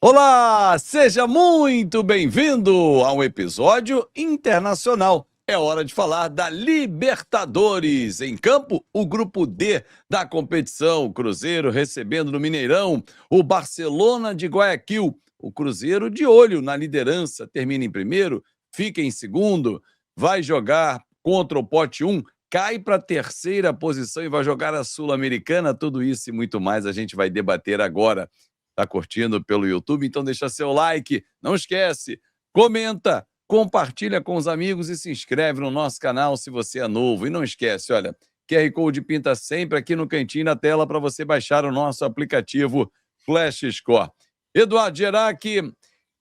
Olá, seja muito bem-vindo a um episódio internacional. É hora de falar da Libertadores. Em campo, o grupo D da competição. O Cruzeiro recebendo no Mineirão o Barcelona de Guayaquil. O Cruzeiro de olho na liderança, termina em primeiro, fica em segundo, vai jogar contra o pote 1, cai para a terceira posição e vai jogar a Sul-Americana. Tudo isso e muito mais a gente vai debater agora. Tá curtindo pelo YouTube? Então deixa seu like, não esquece, comenta, compartilha com os amigos e se inscreve no nosso canal se você é novo. E não esquece, olha, QR Code pinta sempre aqui no cantinho da tela para você baixar o nosso aplicativo Flash Score. Eduardo Gerac,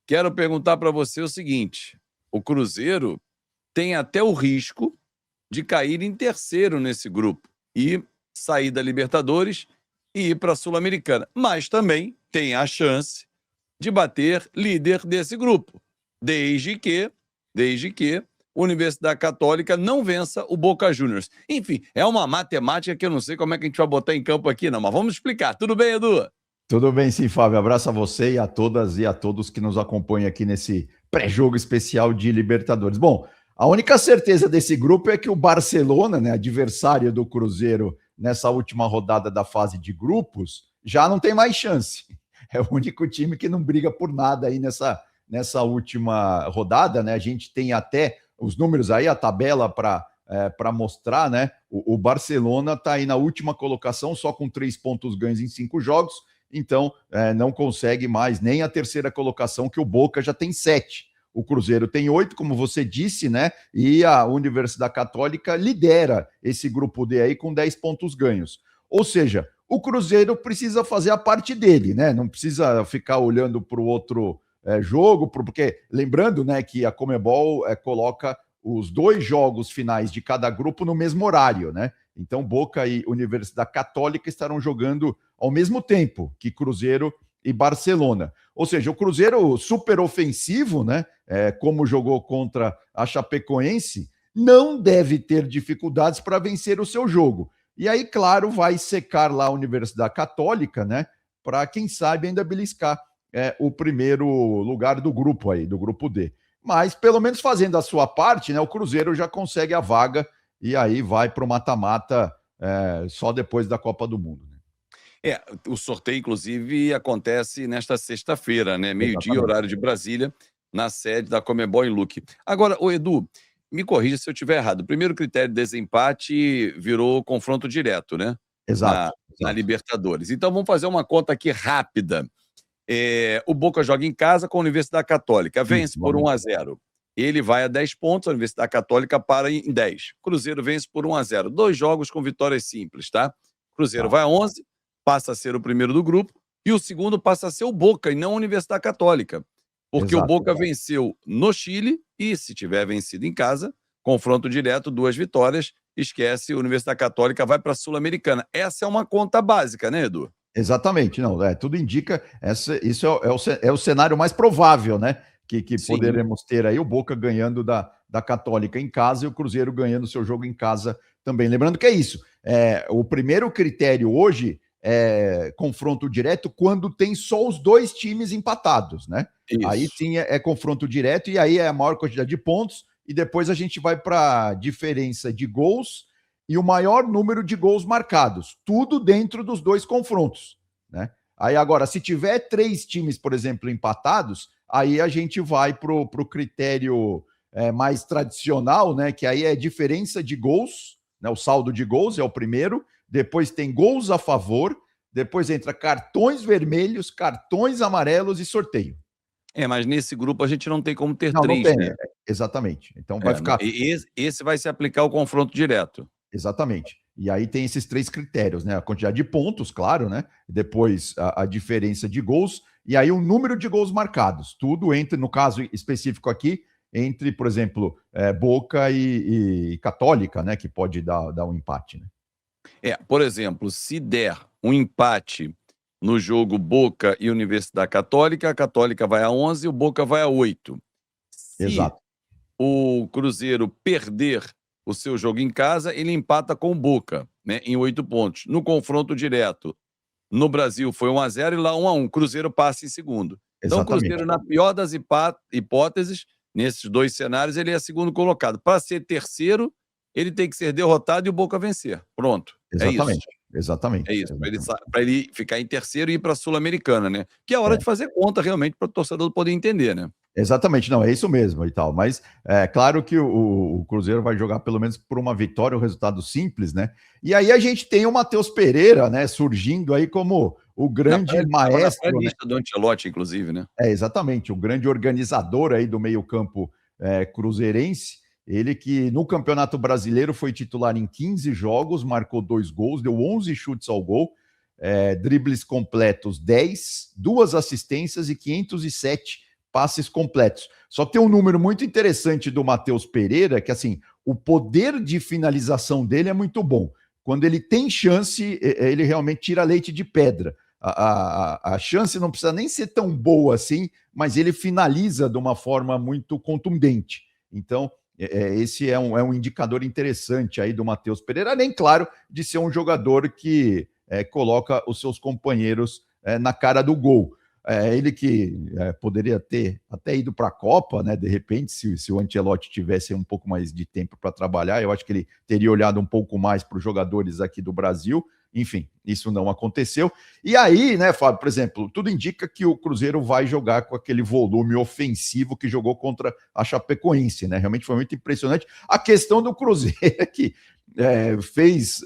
quero perguntar para você o seguinte, o Cruzeiro tem até o risco de cair em terceiro nesse grupo e sair da Libertadores e ir para a Sul-Americana, mas também tem a chance de bater líder desse grupo, desde que a Universidade Católica não vença o Boca Juniors. Enfim, é uma matemática que eu não sei como é que a gente vai botar em campo aqui, não, mas vamos explicar. Tudo bem, Edu? Tudo bem, sim, Fábio. Abraço a você e a todas e a todos que nos acompanham aqui nesse pré-jogo especial de Libertadores. Bom, a única certeza desse grupo é que o Barcelona, né, adversário do Cruzeiro nessa última rodada da fase de grupos, já não tem mais chance. É o único time que não briga por nada aí nessa última rodada, né? A gente tem até os números aí, a tabela para mostrar, né? O Barcelona está aí na última colocação, só com 3 pontos ganhos em 5 jogos, então não consegue mais nem a terceira colocação, que o Boca já tem 7. O Cruzeiro tem 8, como você disse, né? E a Universidade Católica lidera esse grupo D aí com 10 pontos ganhos. Ou seja, o Cruzeiro precisa fazer a parte dele, né? Não precisa ficar olhando para o outro jogo, porque lembrando, né, que a Conmebol coloca os 2 jogos finais de cada grupo no mesmo horário, né? Então, Boca e Universidade Católica estarão jogando ao mesmo tempo que Cruzeiro e Barcelona. Ou seja, o Cruzeiro super ofensivo, né? Como jogou contra a Chapecoense, não deve ter dificuldades para vencer o seu jogo. E aí, claro, vai secar lá a Universidade Católica, né? Para, quem sabe, ainda beliscar o primeiro lugar do grupo aí, do grupo D. Mas, pelo menos fazendo a sua parte, né? O Cruzeiro já consegue a vaga e aí vai para o mata-mata só depois da Copa do Mundo. O sorteio, inclusive, acontece nesta sexta-feira, né? Meio-dia, horário de Brasília, na sede da Conmebol em Luque. Agora, o Edu, me corrija se eu estiver errado. O primeiro critério de desempate virou confronto direto, né? Exato. Na Libertadores. Então, vamos fazer uma conta aqui rápida. O Boca joga em casa com a Universidade Católica, vence por 1-0. Ele vai a 10 pontos, a Universidade Católica para em 10. Cruzeiro vence por 1-0. 2 jogos com vitórias simples, tá? Cruzeiro vai a 11, passa a ser o primeiro do grupo, e o segundo passa a ser o Boca, e não a Universidade Católica. Porque o Boca venceu no Chile, e se tiver vencido em casa, confronto direto, 2 vitórias, esquece, a Universidade Católica vai para a Sul-Americana. Essa é uma conta básica, né, Edu? Exatamente, não, tudo indica, isso é o cenário mais provável, né? Que poderemos ter aí o Boca ganhando da Católica em casa e o Cruzeiro ganhando seu jogo em casa também. Lembrando que é isso, o primeiro critério hoje é confronto direto quando tem só os 2 times empatados, né? Isso. Aí sim é confronto direto e aí é a maior quantidade de pontos e depois a gente vai para diferença de gols e o maior número de gols marcados, tudo dentro dos 2 confrontos, né? Aí agora, se tiver 3 times, por exemplo, empatados, aí a gente vai para o critério mais tradicional, né? Que aí é diferença de gols, né? O saldo de gols é o primeiro, depois tem gols a favor, depois entra cartões vermelhos, cartões amarelos e sorteio. Mas nesse grupo a gente não tem como ter Não 3, tem, né? exatamente. Então vai ficar... Esse vai se aplicar ao confronto direto. Exatamente. E aí tem esses 3 critérios, né? A quantidade de pontos, claro, né? Depois a diferença de gols e aí o número de gols marcados. Tudo entre, no caso específico aqui, entre, por exemplo, Boca e Católica, né? Que pode dar um empate, né? Por exemplo, se der um empate no jogo Boca e Universidade Católica, a Católica vai a 11 e o Boca vai a 8. Se o Cruzeiro perder o seu jogo em casa, ele empata com o Boca, né, em 8 pontos. No confronto direto, no Brasil foi 1-0 e lá 1-1. Cruzeiro passa em segundo. Então, o Exatamente. Cruzeiro, na pior das hipóteses, nesses dois cenários, ele é segundo colocado. Para ser terceiro, ele tem que ser derrotado e o Boca vencer. Pronto. É isso. Exatamente. Exatamente. É isso. Para ele, Exatamente. pra ele ficar em terceiro e ir para a Sul-Americana, né? Que é a hora É. de fazer conta, realmente, para o torcedor poder entender, né? Exatamente, não, é isso mesmo e tal. Mas é claro que o Cruzeiro vai jogar pelo menos por uma vitória, um resultado simples, né? E aí a gente tem o Matheus Pereira, né, surgindo aí como o grande Estava na maestro, né? pré-lista do Ancelotti, inclusive, né? É, exatamente, o grande organizador aí do meio-campo cruzeirense. Ele que no Campeonato Brasileiro foi titular em 15 jogos, marcou 2 gols, deu 11 chutes ao gol, dribles completos 10, 2 assistências e 507 passes completos. Só que tem um número muito interessante do Matheus Pereira, que assim, o poder de finalização dele é muito bom. Quando ele tem chance, ele realmente tira leite de pedra. A chance não precisa nem ser tão boa assim, mas ele finaliza de uma forma muito contundente. Então, esse é um indicador interessante aí do Matheus Pereira, além, claro, de ser um jogador que coloca os seus companheiros na cara do gol. Ele que poderia ter até ido para a Copa, né? De repente, se o Ancelotti tivesse um pouco mais de tempo para trabalhar, eu acho que ele teria olhado um pouco mais para os jogadores aqui do Brasil. Enfim, isso não aconteceu. E aí, né, Fábio, por exemplo, tudo indica que o Cruzeiro vai jogar com aquele volume ofensivo que jogou contra a Chapecoense, né? Realmente foi muito impressionante. A questão do Cruzeiro é que fez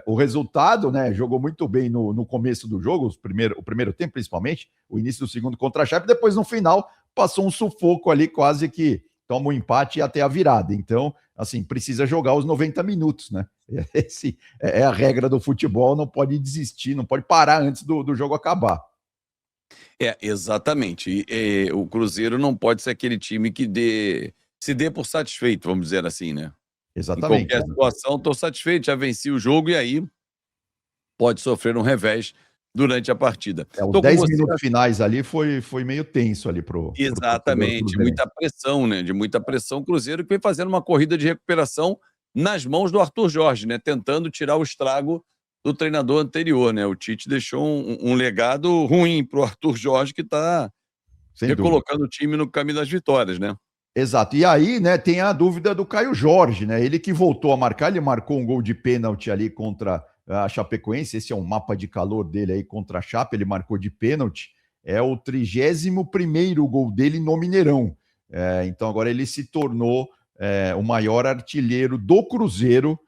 o resultado, né? Jogou muito bem no começo do jogo, o primeiro tempo, principalmente, o início do segundo contra a Chape, depois no final passou um sufoco ali, quase que toma um empate e até a virada. Então, assim, precisa jogar os 90 minutos, né? Esse é a regra do futebol, não pode desistir, não pode parar antes do jogo acabar. Exatamente. O Cruzeiro não pode ser aquele time que se dê por satisfeito, vamos dizer assim, né? Em Exatamente. qualquer situação, estou satisfeito, já venci o jogo e aí pode sofrer um revés durante a partida. Os Tô com 10 você. minutos finais ali foi meio tenso ali pro torcedor Exatamente, cruzeirense. muita pressão, né? De muita pressão. O Cruzeiro que vem fazendo uma corrida de recuperação nas mãos do Arthur Jorge, né? Tentando tirar o estrago do treinador anterior, né? O Tite deixou um legado ruim para o Arthur Jorge, que está Sem dúvida. recolocando o time no caminho das vitórias, né? Exato. E aí, né, tem a dúvida do Caio Jorge, né? Ele que voltou a marcar, ele marcou um gol de pênalti ali contra a Chapecoense. Esse é um mapa de calor dele aí contra a Chape, ele marcou de pênalti. É o 31º gol dele no Mineirão. Então agora ele se tornou o maior artilheiro do Cruzeiro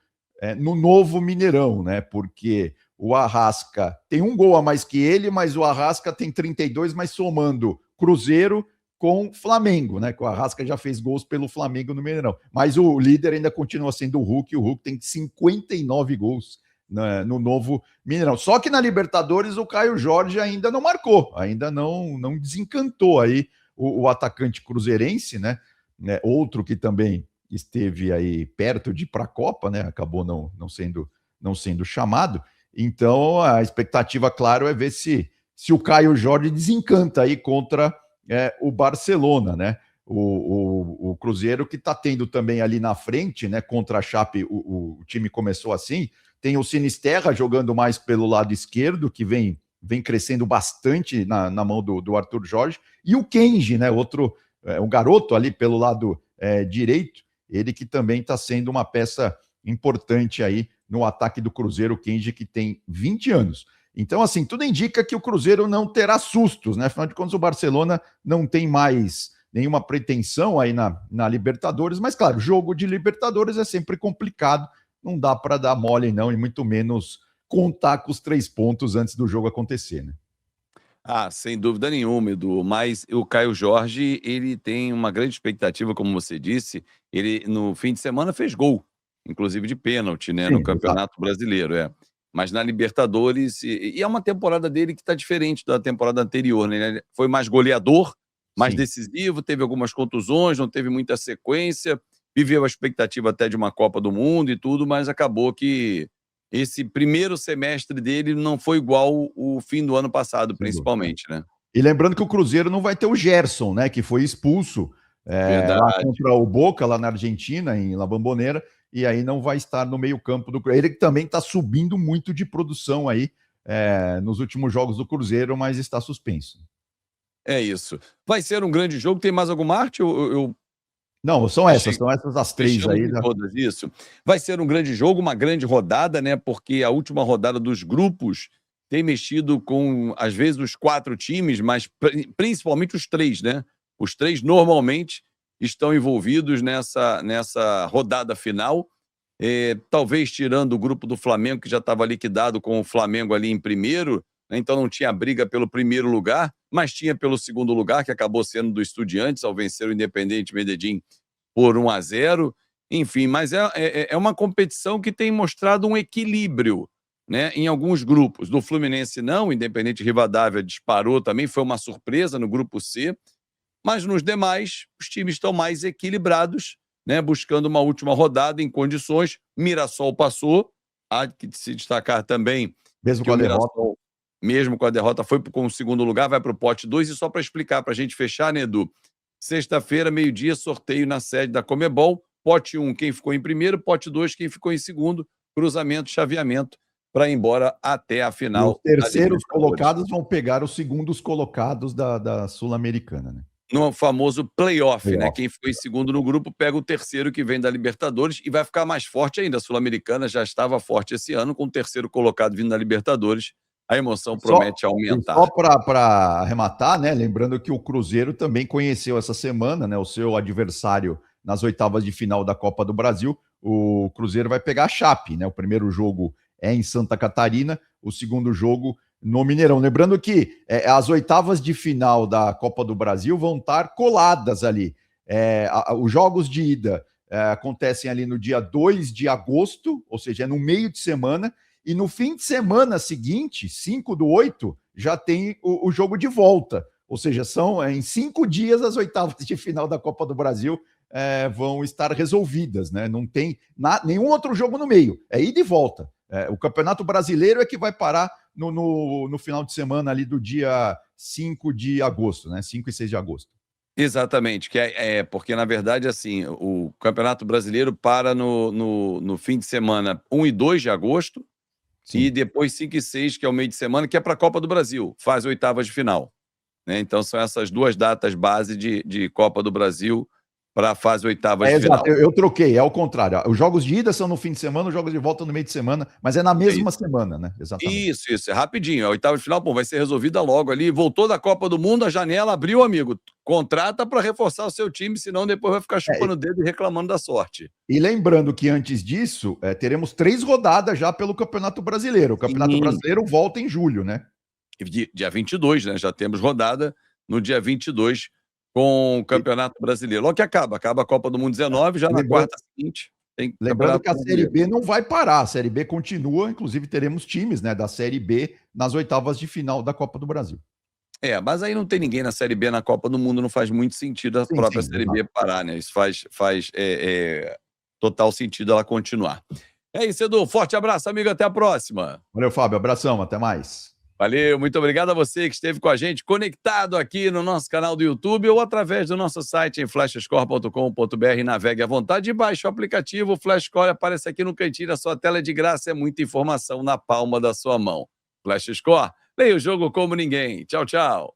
no novo Mineirão, né? Porque o Arrasca tem um gol a mais que ele, mas o Arrasca tem 32, mas somando Cruzeiro com Flamengo, né? Que o Arrasca já fez gols pelo Flamengo no Mineirão. Mas o líder ainda continua sendo o Hulk tem 59 gols no novo Mineirão. Só que na Libertadores o Caio Jorge ainda não marcou, ainda não desencantou aí o atacante cruzeirense, né? Outro que também esteve aí perto de ir para a Copa, né? Acabou não sendo chamado. Então a expectativa, claro, é ver se o Caio Jorge desencanta aí contra o Barcelona, né? O Cruzeiro que está tendo também ali na frente, né? Contra a Chape, o time começou assim. Tem o Sinisterra jogando mais pelo lado esquerdo, que vem crescendo bastante na mão do Arthur Jorge, e o Kenji, né? Outro, um garoto ali pelo lado direito, ele que também está sendo uma peça importante aí no ataque do Cruzeiro, o Kenji, que tem 20 anos. Então, assim, tudo indica que o Cruzeiro não terá sustos, né? Afinal de contas, o Barcelona não tem mais nenhuma pretensão aí na Libertadores, mas, claro, jogo de Libertadores é sempre complicado, não dá para dar mole, não, e muito menos contar com os 3 pontos antes do jogo acontecer, né? Sem dúvida nenhuma, Edu. Mas o Caio Jorge, ele tem uma grande expectativa, como você disse. Ele, no fim de semana, fez gol, inclusive de pênalti, né? Sim, No exato. Campeonato Brasileiro, Mas na Libertadores, e é uma temporada dele que está diferente da temporada anterior, né? Ele foi mais goleador, mais Sim. decisivo, teve algumas contusões, não teve muita sequência, viveu a expectativa até de uma Copa do Mundo e tudo, mas acabou que esse primeiro semestre dele não foi igual o fim do ano passado, Sem dúvida. principalmente, né? E lembrando que o Cruzeiro não vai ter o Gerson, né? Que foi expulso lá Verdade. contra o Boca, lá na Argentina, em La Bombonera, e aí não vai estar no meio-campo do Cruzeiro. Ele que também está subindo muito de produção aí nos últimos jogos do Cruzeiro, mas está suspenso. É isso. Vai ser um grande jogo. Tem mais alguma arte? Não, são essas as três Fechamos aí. em todas, isso. Vai ser um grande jogo, uma grande rodada, né? Porque a última rodada dos grupos tem mexido com, às vezes, os 4 times, mas principalmente os 3, né? Os 3 normalmente estão envolvidos nessa rodada final. Talvez tirando o grupo do Flamengo, que já estava liquidado com o Flamengo ali em primeiro, né? Então não tinha briga pelo primeiro lugar, mas tinha pelo segundo lugar, que acabou sendo do Estudiantes, ao vencer o Independiente Medellín por 1-0, enfim, mas é uma competição que tem mostrado um equilíbrio, né, em alguns grupos. Do Fluminense não, o Independente Rivadavia disparou também, foi uma surpresa no grupo C, mas nos demais os times estão mais equilibrados, né, buscando uma última rodada em condições. Mirassol passou, há que se destacar também Mesmo que com o a derrota. Mirassol, mesmo com a derrota, foi com o segundo lugar, vai para o pote 2, e só para explicar, para a gente fechar, né, Edu? Sexta-feira, meio-dia, sorteio na sede da Conmebol. Pote 1, quem ficou em primeiro. Pote 2, quem ficou em segundo. Cruzamento, chaveamento para ir embora até a E os final da terceiros Libertadores. colocados vão pegar os segundos colocados da Sul-Americana, né? No famoso playoff, né? Playoff. Quem ficou em segundo no grupo pega o terceiro que vem da Libertadores e vai ficar mais forte ainda. A Sul-Americana já estava forte esse ano, com o terceiro colocado vindo da Libertadores. A emoção promete aumentar. Só para arrematar, né? Lembrando que o Cruzeiro também conheceu essa semana, né? O seu adversário nas oitavas de final da Copa do Brasil. O Cruzeiro vai pegar a Chape, né? O primeiro jogo é em Santa Catarina, o segundo jogo no Mineirão. Lembrando que as oitavas de final da Copa do Brasil vão estar coladas ali. Os jogos de ida acontecem ali no dia 2 de agosto, ou seja, é no meio de semana. E no fim de semana seguinte, 5/8, já tem o jogo de volta. Ou seja, são em 5 dias as oitavas de final da Copa do Brasil vão estar resolvidas, né? Não tem nenhum outro jogo no meio. É ida e volta. O Campeonato Brasileiro é que vai parar no final de semana ali do dia 5 de agosto, né? 5 e 6 de agosto. Exatamente, que porque, na verdade, assim, o Campeonato Brasileiro para no fim de semana 1 e 2 de agosto. Sim. E depois 5 e 6, que é o meio de semana, que é para a Copa do Brasil, faz oitavas de final, né? Então são essas duas datas base de Copa do Brasil para a fase oitavas de final. Exato, eu troquei, é ao contrário. Os jogos de ida são no fim de semana, os jogos de volta no meio de semana, mas é na mesma semana, né? Exatamente. Isso, é rapidinho. A oitava de final, vai ser resolvida logo ali. Voltou da Copa do Mundo, a janela abriu, amigo. Contrata para reforçar o seu time, senão depois vai ficar chupando o dedo e reclamando da sorte. E lembrando que antes disso, teremos 3 rodadas já pelo Campeonato Brasileiro. O Campeonato Brasileiro volta em julho, né? Dia 22, né? Já temos rodada no dia 22 com o Campeonato Brasileiro. Logo que acaba a Copa do Mundo 19, já na quarta seguinte. Lembrando que a Série B não vai parar, a Série B continua, inclusive teremos times, né, da Série B nas oitavas de final da Copa do Brasil. Mas aí não tem ninguém na Série B na Copa do Mundo, não faz muito sentido a própria Série B parar, né? Isso faz total sentido ela continuar. É isso, Edu. Forte abraço, amigo. Até a próxima. Valeu, Fábio. Abração. Até mais. Valeu. Muito obrigado a você que esteve com a gente, conectado aqui no nosso canal do YouTube ou através do nosso site em flashscore.com.br. Navegue à vontade e baixe o aplicativo. O Flash Score aparece aqui no cantinho da sua tela de graça. É muita informação na palma da sua mão. Flash Score, leia o jogo como ninguém. Tchau, tchau.